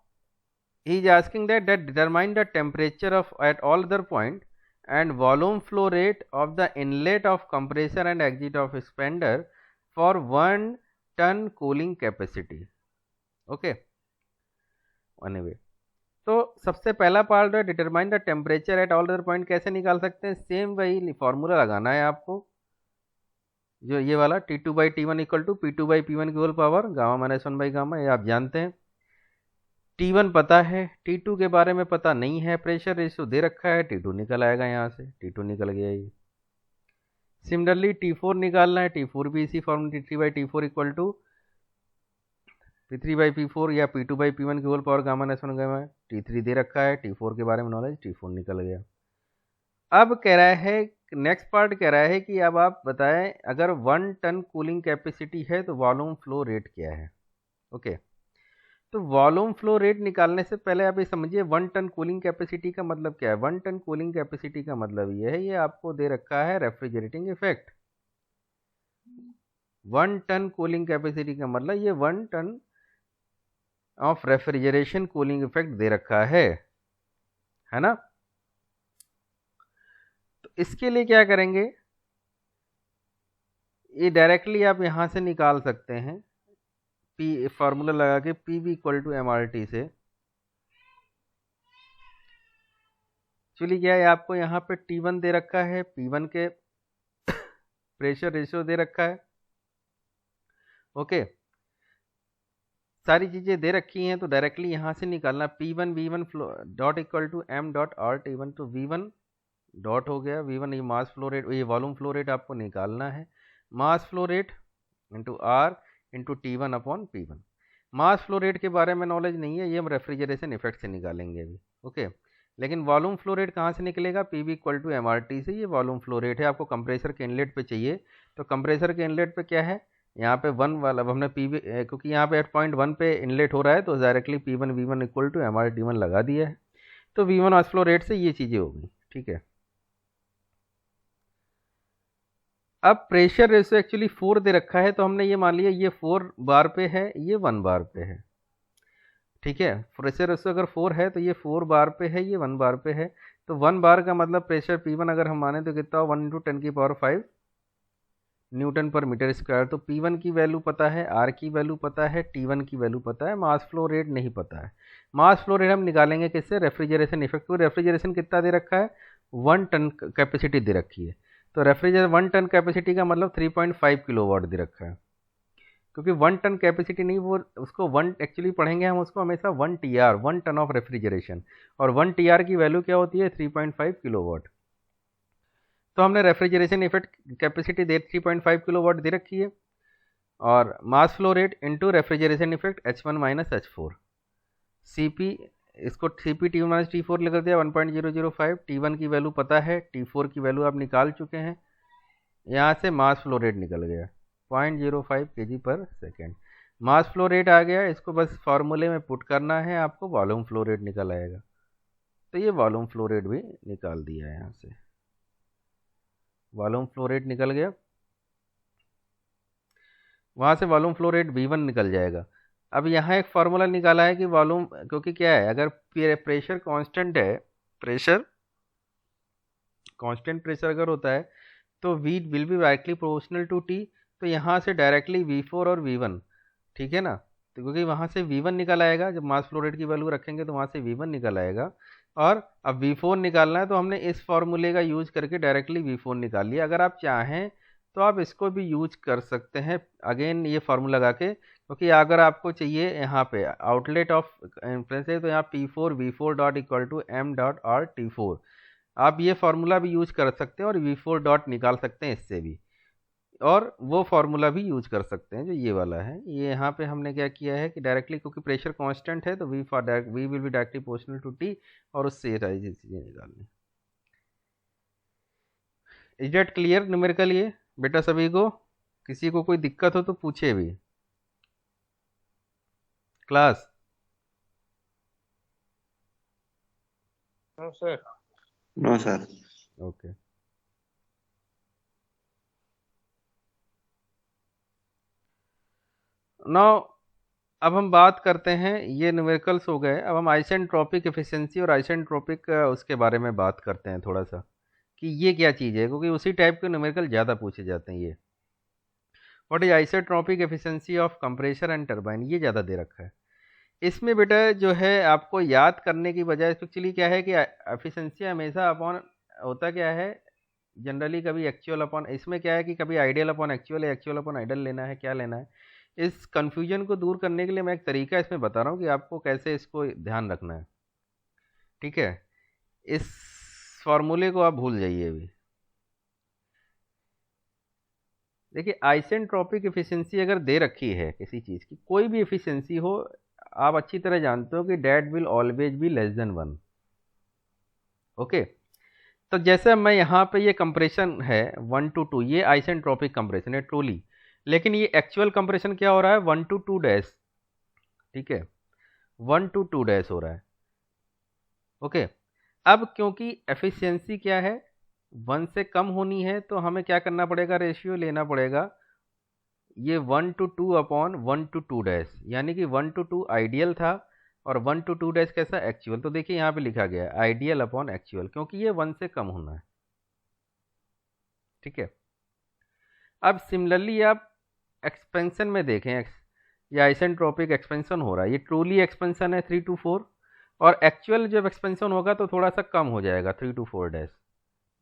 he is asking that determine the temperature of at all other point and volume flow rate of the inlet of compressor and exit of expander for 1 ton cooling capacity. Okay, anyway, तो सबसे पहला part है determine the temperature at all other point. कैसे निकाल सकते हैं? Same वही formula लगाना है आपको, जो ये वाला T2 by T1 equal to P2 by P1 की whole power gamma minus 1 by gamma, ये आप जानते हैं. T1 पता है, T2 के बारे में पता नहीं है, प्रेशर रेशियो दे रखा है, T2 निकल आएगा यहाँ से, T2 निकल गया ये. सिमिलरली T4 निकालना है, T4 भी इसी form T3 by T4 equal to P3 by P4 या P2 बाई P1 की whole power gamma minus 1 gamma. T3 दे रखा है, T4 के बारे में नॉलेज, T4 निकल गया. अब कह रहा है, नेक्स्ट पार्ट कह रहा है कि अब आप बताएं अगर 1 टन कूलिंग कैपेसिटी है तो वॉल्यूम फ्लो रेट क्या है. ओके, तो वॉल्यूम फ्लो रेट निकालने से पहले आप ये समझिए 1 टन कूलिंग कैपेसिटी का मतलब क्या है. 1 टन कूलिंग कैपेसिटी का मतलब ये है, ये आपको दे रखा है refrigerating effect. 1 ton cooling capacity का मतलब ये 1 ton of refrigeration cooling effect दे रखा है ना. तो इसके लिए क्या करेंगे, ये डायरेक्टली आप यहां से निकाल सकते हैं, पी फार्मूला लगा के P V equal to M R T से. चलिए क्या है, आपको यहाँ पे T1 दे रखा है, P1 के प्रेशर रेशियो दे रखा है. ओके, सारी चीज़ें दे रखी हैं, तो डायरेक्टली यहाँ से निकालना P1 V1 flow dot equal to M dot R T1. तो V1 डॉट हो गया, V1 ये मास फ्लो रेट, ये वॉल्यूम फ्लो रेट आपको निकालना है. Mass flow rate into R into T1 upon P1. Mass flow rate के बारे में नॉलेज नहीं है, ये हम रेफ्रिजरेशन इफेक्ट से निकालेंगे अभी. ओके, लेकिन वॉल्यूम फ्लो रेट कहाँ से निकलेगा? P V equal to M R T से. ये वॉल्यूम फ्लो रेट है, आपको कंप्रेसर के इनलेट पे चाहिए. तो कंप्रेसर के इनलेट पे क्या है, यहाँ पे 1 वाला, अब हमने पी वी क्योंकि यहाँ पे एट पॉइंट 1 पे इनलेट हो रहा है, तो directly P1 V1 equal to M R T1 लगा दिया है. तो V1 मास फ्लो रेट से ये चीज़ें होगी. ठीक है, अब प्रेशर रेशियो एक्चुअली 4 दे रखा है, तो हमने ये मान लिया ये 4 बार पे है, ये 1 बार पे है. ठीक है, प्रेशर रेशियो अगर 4 है तो ये 4 बार पे है, ये 1 बार पे है. तो 1 बार का मतलब प्रेशर P1 अगर हम माने तो कितना हो, 1 इंटू 10 की पावर 5 न्यूटन पर मीटर स्क्वायर. तो P1 की वैल्यू पता है, R की वैल्यू पता है, T1 की वैल्यू पता है, मास फ्लो रेट नहीं पता है. मास फ्लो रेट हम निकालेंगे किससे? Refrigeration effect. तो रेफ्रिजरेशन कितना दे रखा है? 1 टन कैपेसिटी दे रखी है. तो रेफ्रिजरेशन 1 टन कैपेसिटी का मतलब 3.5 किलोवाट दे रखा है. क्योंकि 1 टन कैपेसिटी नहीं, वो उसको 1 एक्चुअली पढ़ेंगे हम उसको हमेशा 1 TR, 1 टन ऑफ रेफ्रिजरेशन. और 1 TR की वैल्यू क्या होती है? 3.5 किलोवाट. तो हमने रेफ्रिजरेशन इफेक्ट कैपेसिटी दे 3.5 किलोवाट दे रखी है, और मास flow rate into refrigeration effect H1 minus H4. CP इसको CP T1 माइनस T4 लिख दिया 1.005. T1 की वैल्यू पता है, T4 की वैल्यू आप निकाल चुके हैं. यहाँ से मास फ्लो रेट निकल गया 0.05 kg पर सेकेंड. मास फ्लो रेट आ गया, इसको बस फार्मूले में पुट करना है, आपको वॉल्यूम फ्लो रेट निकल आएगा. तो ये वॉल्यूम फ्लो रेट भी निकाल दिया है, यहाँ से वॉल्यूम फ्लो रेट निकल गया. वहाँ से वॉल्यूम फ्लो रेट V1 निकल जाएगा. अब यहाँ एक फार्मूला निकाला है कि वॉल्यूम, क्योंकि क्या है, अगर प्रेशर कांस्टेंट है, प्रेशर कांस्टेंट प्रेशर अगर होता है तो V will be directly proportional to T. तो यहाँ से डायरेक्टली V4 और V1, ठीक है ना. तो क्योंकि वहाँ से V1 निकल आएगा, जब मास फ्लो रेट की वैल्यू रखेंगे तो वहाँ से V1 निकल आएगा. और अब V4 निकालना है, तो हमने इस फॉर्मूले का यूज करके डायरेक्टली V4 निकाल लिया. अगर आप चाहें तो आप इसको भी यूज कर सकते हैं अगेन ये फार्मूला लगा के, क्योंकि अगर आपको चाहिए यहाँ पे आउटलेट ऑफ इन्फ्लुएंस है, तो यहाँ P4 V4 dot equal to M dot R T4. आप ये फार्मूला भी यूज कर सकते हैं और V4 डॉट निकाल सकते हैं इससे भी, और वो फार्मूला भी यूज कर सकते हैं जो ये वाला है. ये यहाँ पे हमने क्या किया है कि डायरेक्टली, क्योंकि प्रेशर कांस्टेंट है, तो V will be directly proportional to T, और उससे ये सारी चीज़ें निकालनी. Is that clear numerical? ये बेटा सभी को, किसी को कोई दिक्कत हो तो पूछे भी class. No sir. No sir. Okay, now अब हम बात करते हैं, ये न्यूमेरिकल्स हो गए, अब हम आइसेंट्रोपिक एफिशिएंसी और आइसेंट्रोपिक उसके बारे में बात करते हैं थोड़ा सा कि ये क्या चीज़ है, क्योंकि उसी टाइप के न्यूमेरिकल ज़्यादा पूछे जाते हैं। ये what is isentropic efficiency of compressor and turbine, ये ज़्यादा दे रखा है। इसमें बेटा जो है आपको याद करने की बजाय एक्चुअली क्या है कि एफिशिएंसी हमेशा अपॉन होता क्या है जनरली, कभी एक्चुअल अपॉन, इसमें क्या है कि कभी आइडियल अपॉन एक्चुअल या एक्चुअल अपॉन आइडियल लेना है, क्या लेना है। इस कन्फ्यूजन को दूर करने के लिए मैं एक तरीका इसमें बता रहा हूँ कि आपको कैसे इसको ध्यान रखना है। ठीक है, इस फॉर्मूले को आप भूल जाइए अभी। देखिए आइसेंट्रोपिक एफिशिएंसी अगर दे रखी है किसी चीज़ की, कोई भी एफिशिएंसी हो, आप अच्छी तरह जानते हो कि that will always be less than 1। Okay, तो जैसे मैं यहाँ पे ये कंप्रेशन है 1 to 2, ये आइसेंट्रोपिक कंप्रेशन है ट्रूली, लेकिन ये एक्चुअल कंप्रेशन क्या हो रहा है 1 to 2 डैश। ठीक है, 1 to 2 डैश हो रहा है। ओके, अब क्योंकि एफिशिएंसी क्या है 1 से कम होनी है, तो हमें क्या करना पड़ेगा, रेशियो लेना पड़ेगा ये 1 to 2 अपॉन 1 to 2 डैश, यानी कि 1 to 2 आइडियल था और 1 to 2 डैश कैसा एक्चुअल। तो देखिए यहाँ पे लिखा गया है आइडियल अपॉन एक्चुअल, क्योंकि ये 1 से कम होना है। ठीक है, अब सिमिलरली आप एक्सपेंशन में देखें, ये आइसेंट्रोपिक एक्सपेंशन हो रहा है, ये ट्रूली एक्सपेंशन है 3 to 4, और एक्चुअल जब एक्सपेंशन होगा तो थोड़ा सा कम हो जाएगा 3 to 4 डैश,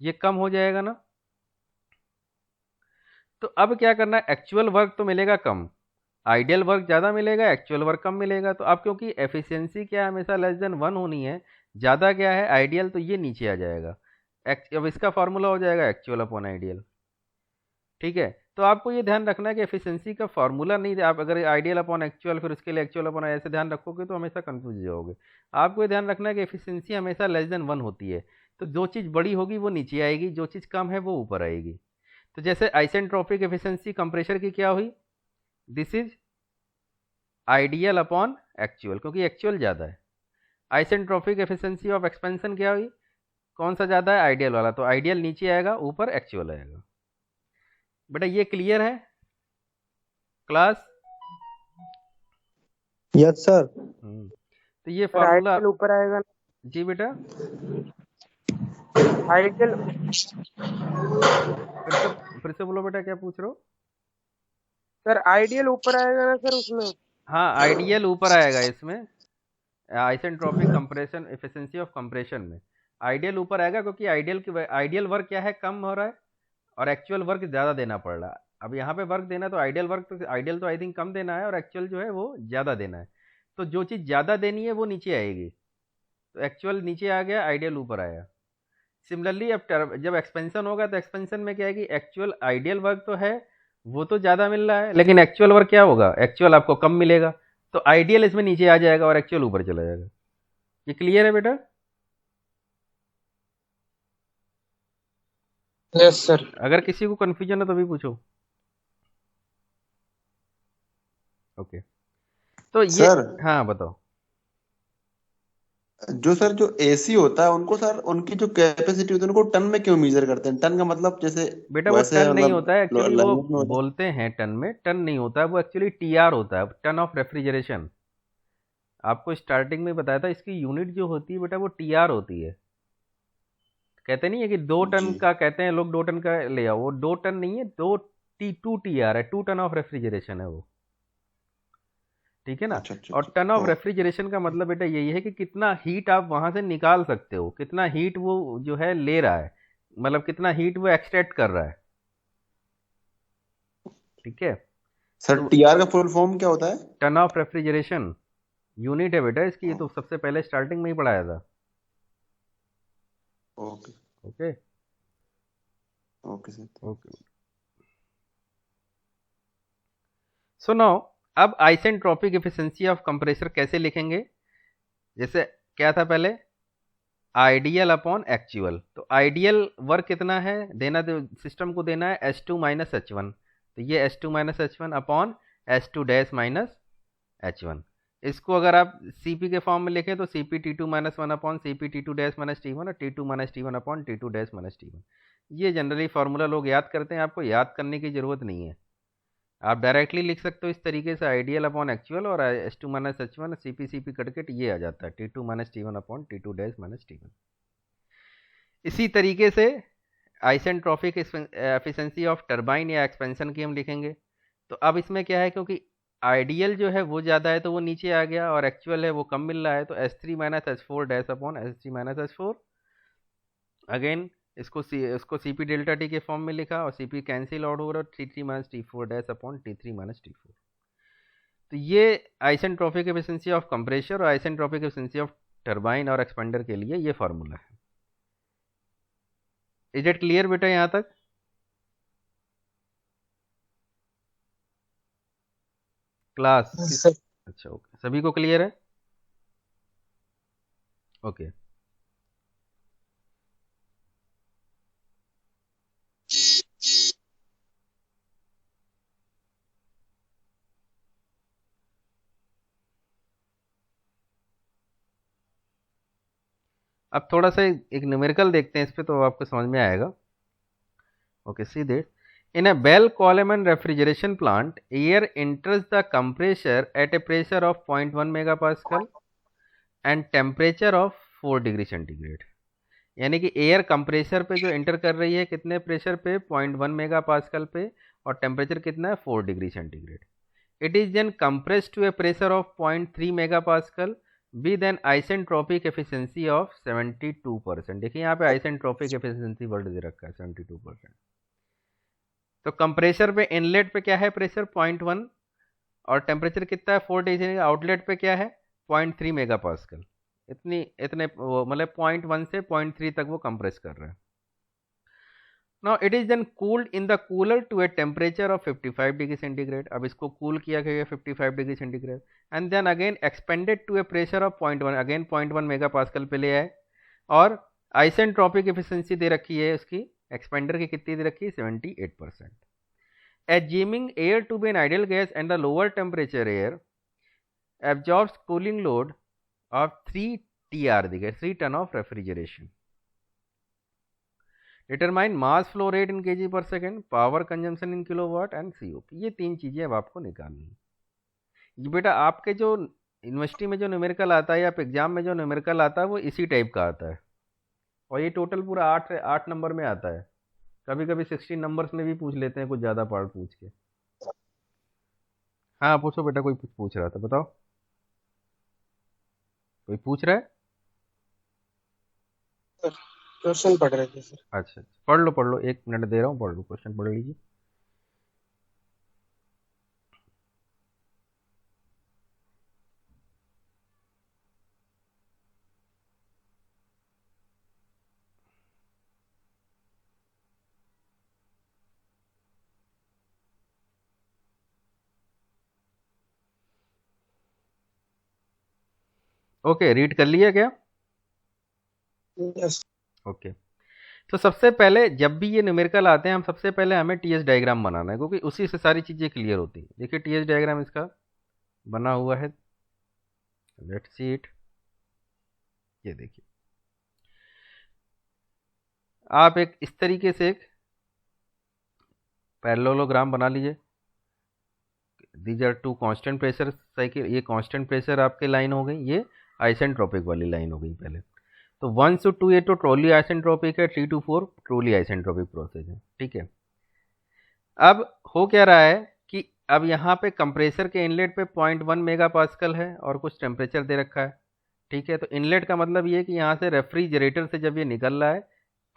ये कम हो जाएगा ना। तो अब क्या करना है, एक्चुअल वर्क तो मिलेगा कम, आइडियल वर्क ज़्यादा मिलेगा, एक्चुअल वर्क कम मिलेगा। तो अब क्योंकि एफिशिएंसी क्या है हमेशा लेस देन 1 होनी है, ज़्यादा क्या है आइडियल, तो ये नीचे आ जाएगा। अब इसका फॉर्मूला हो जाएगा एक्चुअल अपॉन आइडियल। ठीक है, तो आपको ये ध्यान रखना है कि एफिशिएंसी का फॉर्मूला नहीं, आप अगर आइडियल अपॉन एक्चुअल फिर उसके लिए एक्चुअल अपॉन ऐसे ध्यान रखोगे तो हमेशा कंफ्यूज हो जाओगे। आपको ये ध्यान रखना है कि एफिशिएंसी हमेशा लेस देन 1 होती है, तो जो चीज़ बड़ी होगी वो नीचे आएगी, जो चीज़ कम है वो ऊपर आएगी। तो जैसे आइसेंट्रोपिक एफिशिएंसी कंप्रेशर की क्या हुई, this is ideal upon actual, क्योंकि एक्चुअल ज़्यादा है। आइसेंट्रोपिक एफिशिएंसी ऑफ एक्सपेंशन क्या हुई, कौन सा ज़्यादा है, आइडियल वाला, तो आइडियल नीचे आएगा, ऊपर एक्चुअल आएगा। बेटा ये क्लियर है क्लास? Yes sir. तो ये फॉर्मूला ऊपर आएगा। जी बेटा, आइडियल फिर से बोलो बेटा, क्या पूछ रहे हो? सर आइडियल ऊपर आएगा ना सर उसमें? हाँ आइडियल ऊपर आएगा इसमें, isentropic compression efficiency of compression में आइडियल ऊपर आएगा, क्योंकि आइडियल वर्क क्या है कम हो रहा है और एक्चुअल वर्क ज़्यादा देना पड़ रहा है। अब यहाँ पे वर्क देना तो आइडियल वर्क तो आइडियल तो आई थिंक कम देना है और एक्चुअल जो है वो ज़्यादा देना है। तो जो चीज़ ज़्यादा देनी है वो नीचे आएगी, तो एक्चुअल नीचे आ गया, आइडियल ऊपर आया। सिमिलरली अब जब एक्सपेंशन होगा तो एक्सपेंशन में क्या है कि एक्चुअल आइडियल वर्क तो है वो तो ज़्यादा मिल रहा है, लेकिन एक्चुअल वर्क क्या होगा, एक्चुअल आपको कम मिलेगा, तो आइडियल इसमें नीचे आ जाएगा और एक्चुअल ऊपर चला जाएगा। ये क्लियर है बेटा? Yes sir. अगर किसी को कंफ्यूजन है तो भी पूछो। ओके, तो ये सर, हाँ बताओ। जो एसी होता है उनको सर, उनकी जो कैपेसिटी होती है उनको टन में क्यों मेजर करते हैं? टन का मतलब जैसे बेटा वो वैसे टन नहीं मतलब होता है एक्चुअली, वो लैंग्वेज में होता बोलते हैं टन में, टन नहीं होता है वो, एक्चुअली टीआर होता है, टन ऑफ रेफ्रिजरेशन। आपको स्टार्टिंग में बताया था इसकी यूनिट जो होती है बेटा वो टीआर होती है। कहते नहीं है कि 2 है। टन जी। का, कहते हैं लोग 2 टन का ले आओ, वो 2 टन नहीं है, 2 टीआर है, 2 टन ऑफ रेफ्रिजरेशन है वो। ठीक है ना? अच्छा अच्छा और अच्छा। टन ऑफ रेफ्रिजरेशन का मतलब बेटा यही है कि कितना हीट आप वहां से निकाल सकते हो, कितना हीट वो जो है ले रहा है, मतलब कितना हीट वो एक्सट्रैक्ट कर रहा है। ठीक है, सर तो टीआर का फुल फॉर्म क्या होता है? टन ऑफ रेफ्रिजरेशन यूनिट है बेटा इसकी, ये तो सबसे पहले स्टार्टिंग में ही पढ़ाया था। Okay okay okay sir. Okay, so now अब आइसेंट्रोपिक एफिशिएंसी ऑफ कंप्रेसर कैसे लिखेंगे? जैसे क्या था पहले, आइडियल अपॉन एक्चुअल, तो आइडियल वर्क कितना है देना, सिस्टम को देना है S2 माइनस H1, तो ये S2 minus H1 upon S2 dash minus H1। इसको अगर आप CP के फॉर्म में लिखें तो CP T2 minus 1 upon CP T2 dash minus T1 और T2 minus T1 upon T2 dash minus T1। ये जनरली फार्मूला लोग याद करते हैं, आपको याद करने की ज़रूरत नहीं है। आप डायरेक्टली लिख सकते हो इस तरीके से, आइडियल अपॉन एक्चुअल और S2 माइनस H1 CP करके ये आ जाता है T2 minus T1 upon T2 dash minus T1। इसी तरीके से आइसेंट्रोपिक एफिशिएंसी ऑफ टरबाइन या एक्सपेंशन की हम लिखेंगे। तो अब इसमें क्या है, क्योंकि आइडियल जो है वो ज़्यादा है तो वो नीचे आ गया और एक्चुअल है वो कम मिल रहा है, तो S3 minus H4 dash upon S3 minus H4। Again इसको CP डेल्टा टी के फॉर्म में लिखा और CP कैंसिल आउट हो रहा है, T3 minus T4 dash upon T3 minus T4। तो ये आइसेंट्रोपिक एफिशिएंसी ऑफ कंप्रेसर और आइसेंट्रोपिक एफिशिएंसी ऑफ टरबाइन और एक्सपेंडर के लिए ये फार्मूला है। इज इट क्लियर बेटा यहाँ तक? क्लास अच्छा ओके, सभी को क्लियर है? ओके अब थोड़ा सा एक न्यूमेरिकल देखते हैं इस पे, तो आपको समझ में आएगा। Okay see this, in a Bell Coleman refrigeration plant, air enters the compressor at a pressure of 0.1 megapascal and temperature of 4 degree centigrade. यानी कि एयर कंप्रेसर पे जो एंटर कर रही है कितने प्रेशर पे, 0.1 मेगापास्कल पे, और टेम्परेचर कितना है, 4 degree centigrade. It is then compressed to a pressure of 0.3 megapascal with an isentropic efficiency of 72%। देखिए यहाँ पे आइसेंट्रोपिक एफिशिएंसी वर्ड दे रखा है 72%। तो कंप्रेसर पे इनलेट पे क्या है प्रेशर 0.1 और टेम्परेचर कितना है 4 डिग्री, आउटलेट पे क्या है 0.3 मेगापास्कल। इतने मतलब 0.1 से 0.3 तक वो कंप्रेस कर रहा है। Now it is then cooled in the cooler to a temperature of 55 degree centigrade. अब इसको कूल किया गया 55 degree centigrade and then again expanded to a pressure of 0.1, again 0.1 megapascal पे ले आए और आइसेंट्रोपिक एफिशिएंसी दे रखी है उसकी एक्सपेंडर की कितनी दे रखी है 78%। Assuming air to be an ideal gas and the lower temperature air absorbs cooling load of 3 TR दिखे 3 ton of refrigeration. Determine mass flow rate in kg per second, power consumption in kilowatt and COP। ये तीन चीजें अब आपको निकालनी है। ये बेटा आपके जो यूनिवर्सिटी में जो न्यूमेरिकल आता है या एग्जाम में जो न्यूमेरिकल आता है वो इसी टाइप का आता है और ये टोटल पूरा 8 नंबर में आता है। कभी कभी 16 नंबर्स में भी पूछ लेते हैं कुछ ज़्यादा पार्ट पूछ के। हाँ पूछो बेटा, कोई पूछ रहा था, बताओ कोई पूछ रहा है? क्वेश्चन पढ़ रहे थे सर। अच्छा पढ़ लो 1 मिनट दे रहा हूँ, पढ़ लो क्वेश्चन पढ़ लीजिए। ओके रीड कर लिया क्या? यस। ओके तो सबसे पहले जब भी ये न्यूमेरिकल आते हैं हम सबसे पहले हमें टीएस डायग्राम बनाना है क्योंकि उसी से सारी चीज़ें क्लियर होती हैं। देखिए टीएस डायग्राम इसका बना हुआ है, लेट्स सी इट। ये देखिए आप एक इस तरीके से एक पैरेललोग्राम बना लीजिए। These are 2 constant pressure cycle, ये कांस्टेंट प्रेशर आपके लाइन हो गई, ये आइसेंट्रोपिक वाली लाइन हो गई पहले। तो 1 से 2 ये तो ट्रॉली आइसेंट्रोपिक है, 3 to 4 ट्रॉली आइसेंट्रोपिक प्रोसेस है, ठीक है। अब हो क्या रहा है कि अब यहाँ पे कंप्रेसर के इनलेट पे 0.1 मेगापास्कल है और कुछ टेम्परेचर दे रखा है, ठीक है। तो इनलेट का मतलब ये है कि यहाँ से रेफ्रिजरेटर से जब ये निकल रहा है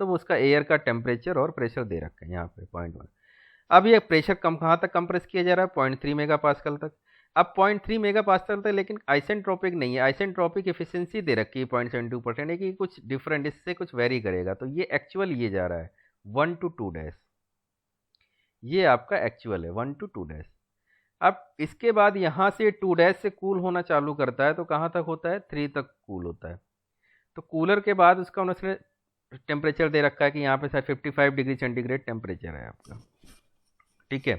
तो वो उसका एयर का टेम्परेचर और प्रेशर दे रखा है यहाँ पे 0.1। अब ये प्रेशर कहाँ तक कंप्रेस किया जा रहा है 0.3 मेगापास्कल तक। अब 0.3 मेगापास्कल तक, लेकिन आइसेंट्रोपिक नहीं है, आइसेंट्रोपिक एफिशिएंसी दे रखी है 0.72%, है कि कुछ डिफरेंट इससे कुछ वेरी करेगा। तो ये एक्चुअल ये जा रहा है 1 to 2 डैश, ये आपका एक्चुअल है 1 to 2 डैश। अब इसके बाद यहाँ से 2 डैश से कूल होना चालू करता है तो कहाँ तक होता है 3 तक कूल होता है। तो कूलर के बाद उसका उन्होंने टेम्परेचर दे रखा है कि यहाँ पे शायद 55 डिग्री सेंटीग्रेड टेम्परेचर है आपका, ठीक है।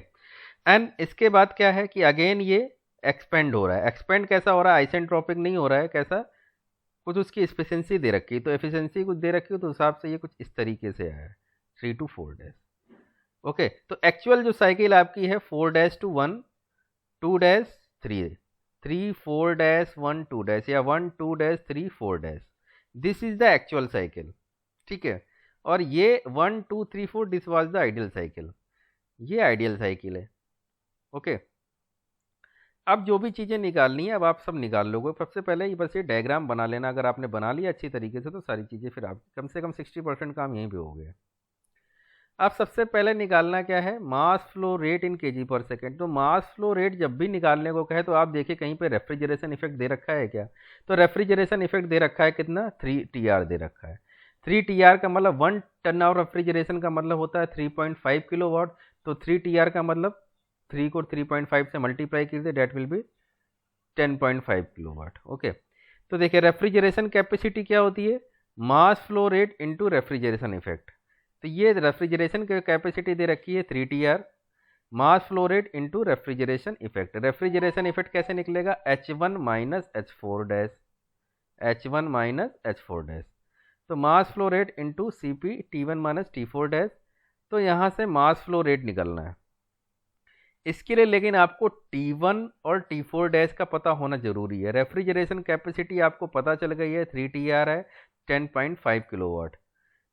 एंड इसके बाद क्या है कि अगेन ये एक्सपेंड हो रहा है। एक्सपेंड कैसा हो रहा है, आइसेंट्रोपिक नहीं हो रहा है, कैसा, कुछ उसकी एफिशिएंसी दे रखी है। तो एफिशिएंसी कुछ दे रखी है तो हिसाब से ये कुछ इस तरीके से आया है 3 to 4 डैश। ओके, तो एक्चुअल जो साइकिल आपकी है 4-1 2-3 3-4-1 2 या 1-2-3 4 this is the actual cycle, ठीक है। और ये 1 2 3 4 this was the ideal cycle, ये आइडियल साइकिल है। ओके, अब जो भी चीज़ें निकालनी है अब आप सब निकाल लोगे। सबसे पहले बस ये डायग्राम बना लेना, अगर आपने बना लिया अच्छी तरीके से तो सारी चीज़ें फिर आप कम से कम 60% काम यहीं पे हो गया। अब सबसे पहले निकालना क्या है, mass flow rate in KG पर सेकेंड। तो मास फ्लो रेट जब भी निकालने को कहे तो आप देखिए कहीं पे रेफ्रिजरेशन इफेक्ट दे रखा है क्या, तो रेफ्रिजरेशन इफेक्ट दे रखा है कितना, 3 TR दे रखा है। 3 TR का मतलब 1 टन ऑफ रेफ्रिजरेशन का मतलब होता है 3.5 किलोवाट। तो 3 TR का मतलब 3 को 3.5 से मल्टीप्लाई कीजिए, that will be 10.5 kilowatt. Okay, तो देखिए रेफ्रिजरेशन कैपेसिटी क्या होती है, mass flow rate into refrigeration effect. तो ये रेफ्रिजरेशन की कैपेसिटी दे रखी है 3 TR, मास flow rate into refrigeration effect. Refrigeration effect कैसे निकलेगा, H1 minus H4 dash, H1 minus H4 dash. तो mass flow rate into CP T1 minus T4 dash. तो यहाँ से मास फ्लो रेट निकलना है इसके लिए, लेकिन आपको T1 और T4 डैश का पता होना जरूरी है। रेफ्रिजरेशन कैपेसिटी आपको पता चल गई है 3 TR है 10.5 किलोवाट।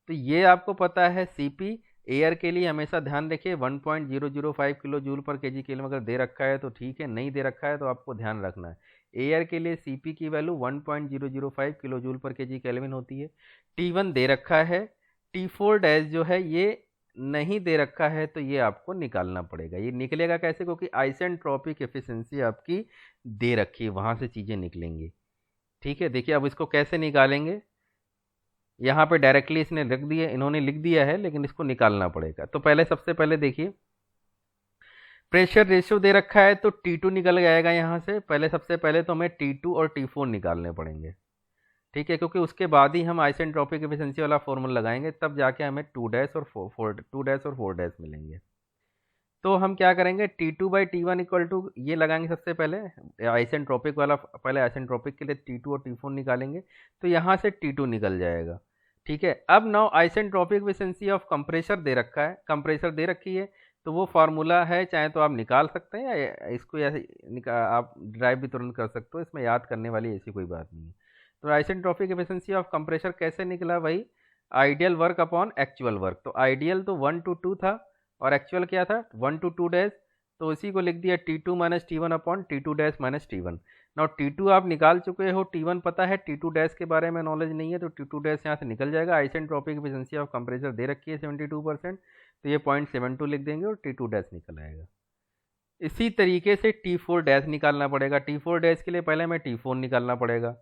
तो ये आपको पता है। CP एयर के लिए हमेशा ध्यान रखिए 1.005 किलो जूल पर केजी केल्विन, अगर दे रखा है तो ठीक है, नहीं दे रखा है तो आपको ध्यान रखना है एयर के लिए CP की वैल्यू 1.005 किलो जूल पर केजी केल्विन होती है। T1 दे रखा है, T4 डैश जो है ये नहीं दे रखा है, तो ये आपको निकालना पड़ेगा। ये निकलेगा कैसे, क्योंकि आइसेंट्रोपिक एफिशिएंसी आपकी दे रखी है, वहां से चीजें निकलेंगी। ठीक है, देखिए अब इसको कैसे निकालेंगे, यहाँ पे डायरेक्टली इसने लिख दिया, इन्होंने लिख दिया है, लेकिन इसको निकालना पड़ेगा। तो पहले सबसे पहले देखिए प्रेशर रेशियो दे रखा है, तो T2 निकल जाएगा यहाँ से। पहले सबसे पहले तो हमें T2 और T4 निकालने पड़ेंगे, ठीक है, क्योंकि उसके बाद ही हम आइसेंट्रोपिक एफिशिएंसी वाला फॉर्मूला लगाएंगे, तब जाके हमें 2 डैश और 4 डैश मिलेंगे। तो हम क्या करेंगे, T2/T1 इक्वल टू ये लगाएंगे सबसे पहले आइसेंट्रोपिक वाला, पहले आइसेंट्रोपिक के लिए T2 और T4 निकालेंगे, तो यहाँ से T2 निकल जाएगा। ठीक है, अब now isentropic efficiency of compressor दे रखा है, कंप्रेसर दे रखी है, तो वो फार्मूला है, चाहे तो आप निकाल सकते हैं या इसको ऐसे आप ड्राइव भी तुरंत कर सकते हो, इसमें याद करने वाली ऐसी कोई बात नहीं है। तो आइसेंट्रोपिक एफिशिएंसी ऑफ कंप्रेसर कैसे निकला, वही ideal work upon actual work. तो आइडियल तो 1 to 2 था और एक्चुअल क्या था 1 to 2 डैश, तो उसी को लिख दिया T2 minus T1 upon T2 dash minus T1। Now T2 आप निकाल चुके हो, T1 पता है, T2 डैश के बारे में नॉलेज नहीं है, तो T2 डैश यहाँ से निकल जाएगा। आइसेंट्रोपिक एफिशिएंसी ऑफ कंप्रेसर दे रखी है 72%, तो ये 0.72 लिख देंगे और T2 डैश निकल आएगा। इसी तरीके से T4 डैश निकालना पड़ेगा। T4 डैश के लिए पहले हमें T4 निकालना पड़ेगा।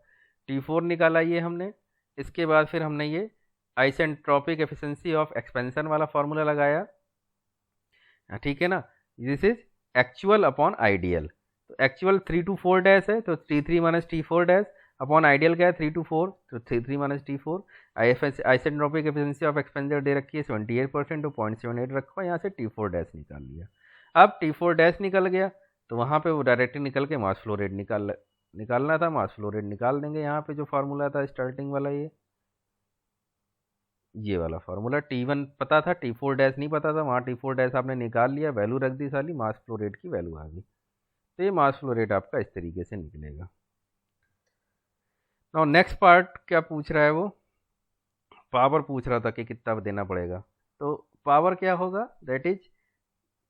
T4 निकाला ये हमने, इसके बाद फिर हमने ये आइसेंट्रोपिक एफिशिएंसी ऑफ एक्सपेंशन वाला फार्मूला लगाया, ठीक है ना। This is actual upon ideal. तो एक्चुअल 3 to 4 डैश है, तो T3 minus T4 dash upon ideal क्या है 3 to 4, तो 3 minus T4। Isentropic efficiency of expansion दे रखी है 78%, तो 0.78 रखो, यहाँ से T4 डैश निकाल लिया। अब T4 डैश निकल गया, तो वहाँ पे वो डायरेक्टली निकल के मास फ्लो रेट निकालना था, मास फ्लो रेट निकाल देंगे। यहाँ पे जो फार्मूला था स्टार्टिंग वाला, ये वाला फार्मूला, T1 पता था, T4 डैश नहीं पता था, वहाँ T4 डैश आपने निकाल लिया, वैल्यू रख दी, साली मास फ्लो रेट की वैल्यू आ गई। तो ये मास फ्लो रेट आपका इस तरीके से निकलेगा। नाउ नेक्स्ट पार्ट क्या पूछ रहा है, वो पावर पूछ रहा था कि कितना देना पड़ेगा। तो पावर क्या होगा, दैट इज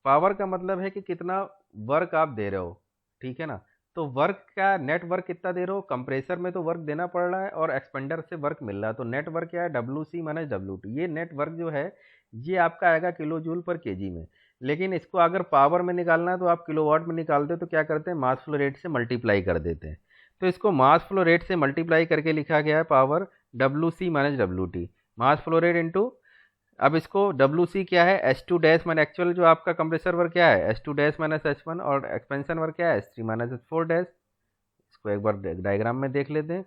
पावर का मतलब है कि कितना वर्क आप दे रहे हो, ठीक है ना। तो वर्क का नेट वर्क कितना दे रहे हो, कंप्रेसर में तो वर्क देना पड़ रहा है और एक्सपेंडर से वर्क मिल रहा है, तो नेट वर्क क्या है WC माइनस WT। ये नेट वर्क जो है ये आपका आएगा किलो जूल पर केजी में, लेकिन इसको अगर पावर में निकालना है तो आप किलोवाट में निकालते हो, तो क्या करते हैं मास फ्लो रेट से मल्टीप्लाई कर देते हैं। तो इसको मास फ्लो रेट से मल्टीप्लाई करके लिखा गया है पावर WC माइनस WT, मास फ्लो रेट इंटू, अब इसको WC क्या है H2 डैश माइनस एक्चुअल जो आपका कंप्रेसर वर्क क्या है H2 डैश माइनस H1, और एक्सपेंशन वर्क क्या है H3 माइनस H4 डैश। इसको एक बार डायग्राम में देख लेते हैं।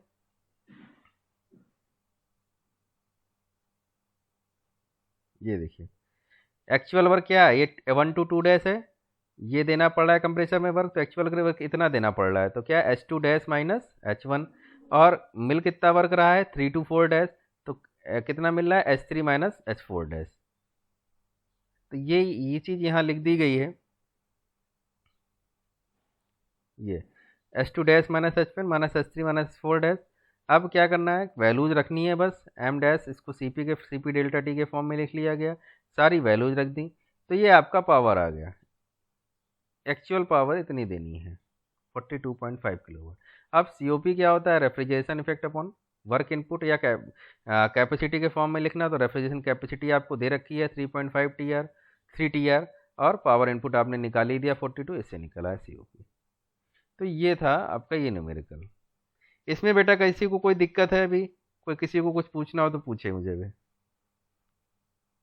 ये देखिए एक्चुअल वर्क क्या है, ये 1 to 2 डैश है, ये देना पड़ रहा है कंप्रेसर में वर्क, तो एक्चुअल वर्क इतना देना पड़ रहा है, तो क्या है H2 डैश माइनस H1, और मिल कितना वर्क रहा है 3 to 4 डैश, तो कितना मिल रहा है H3 माइनस H4 डैश। तो ये चीज यहाँ लिख दी गई है, ये S2 dash minus H1 minus H3 minus H4 dash. अब क्या करना है, वैल्यूज रखनी है बस, M डैश इसको CP डेल्टा T के फॉर्म में लिख लिया गया, सारी वैल्यूज रख दी, तो ये आपका पावर आ गया। एक्चुअल पावर इतनी देनी है 42.5 किलोवाट। अब COP क्या होता है, refrigeration effect upon work input, या कैपेसिटी के फॉर्म में लिखना तो रेफ्रिजरेशन कैपेसिटी आपको दे रखी है 3.5 TR 3 TR, और पावर इनपुट आपने निकाल ही दिया 42, इससे निकला है COP। तो ये था आपका ये न्यूमेरिकल। इसमें बेटा किसी को कोई दिक्कत है अभी, कोई किसी को कुछ पूछना हो तो पूछे मुझे भी।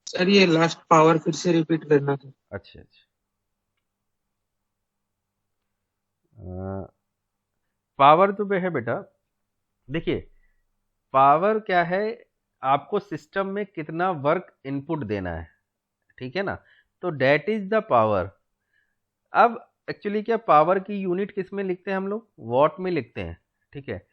सर ये लास्ट पावर फिर से रिपीट करना था। अच्छा पावर तो है बेटा, देखिए पावर क्या है, आपको सिस्टम में कितना वर्क इनपुट देना है, ठीक है ना, तो डेट इज द पावर। अब एक्चुअली क्या पावर की यूनिट किस में लिखते हैं हम लोग, वॉट में लिखते हैं, ठीक है।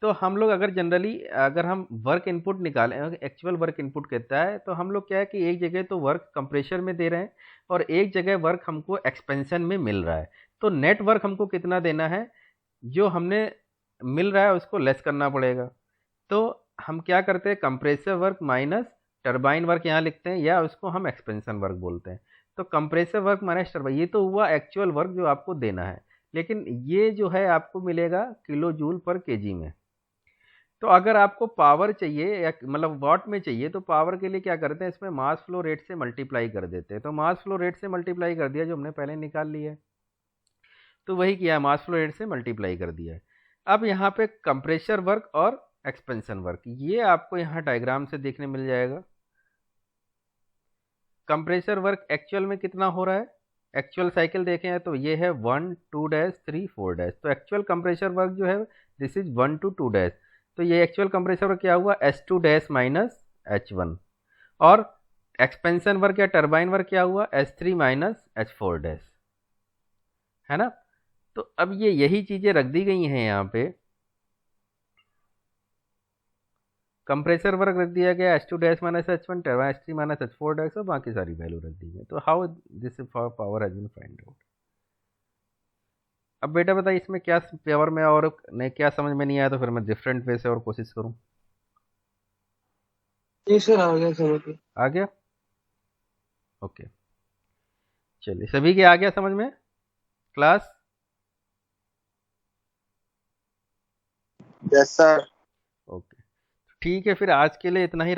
तो हम लोग अगर जनरली अगर हम वर्क इनपुट निकालें, एक्चुअल वर्क इनपुट कहता है, तो हम लोग क्या है कि एक जगह तो वर्क कंप्रेशर में दे रहे हैं और एक जगह वर्क हमको एक्सपेंशन में मिल रहा है, तो नेट वर्क हमको कितना देना है, जो हमने मिल रहा है उसको लेस करना पड़ेगा। तो हम क्या करते हैं, compressor work minus turbine work यहाँ लिखते हैं, या उसको हम एक्सपेंशन वर्क बोलते हैं। तो कंप्रेसर वर्क माइनस टरबाइन, ये तो हुआ एक्चुअल वर्क जो आपको देना है, लेकिन ये जो है आपको मिलेगा किलो जूल पर केजी में। तो अगर आपको पावर चाहिए या मतलब वाट में चाहिए, तो पावर के लिए क्या करते हैं, इसमें मास फ्लो रेट से मल्टीप्लाई कर देते हैं। तो मास फ्लो रेट से मल्टीप्लाई कर दिया, जो हमने पहले निकाल लिया है, तो वही किया है, मास फ्लो रेट से मल्टीप्लाई कर दिया है। अब यहाँ पे कंप्रेशर वर्क और एक्सपेंशन वर्क, ये आपको यहाँ डायग्राम से देखने मिल जाएगा। कंप्रेशर वर्क एक्चुअल में कितना हो रहा है, एक्चुअल साइकिल देखें तो ये है 1 2 डैश 3 4 डैश, तो एक्चुअल कंप्रेशर वर्क जो है दिस इज 1 to 2 डैश। तो ये एक्चुअल कंप्रेशर वर्क क्या हुआ, S2 डैश माइनस H1, और एक्सपेंशन वर्क या टरबाइन वर्क क्या हुआ, S3 माइनस H4 डैश, है ना। तो अब ये यही चीजें रख दी गई हैं यहाँ पे, कंप्रेसर वर्क रख दिया गया H2 dash minus H1, turbine H3 minus H4 dash, और बाकी सारी वैल्यू रख दी गई। तो how this power has been find out. अब बेटा बताइए इसमें क्या पावर में और नहीं, क्या समझ में नहीं आया, तो फिर मैं डिफरेंट वे से और कोशिश करूं। ये सर आ गया समझ में। आ गया, ओके, चलिए सभी के आ गया समझ में क्लास। Yes sir. ओके ठीक है, फिर आज के लिए इतना ही रख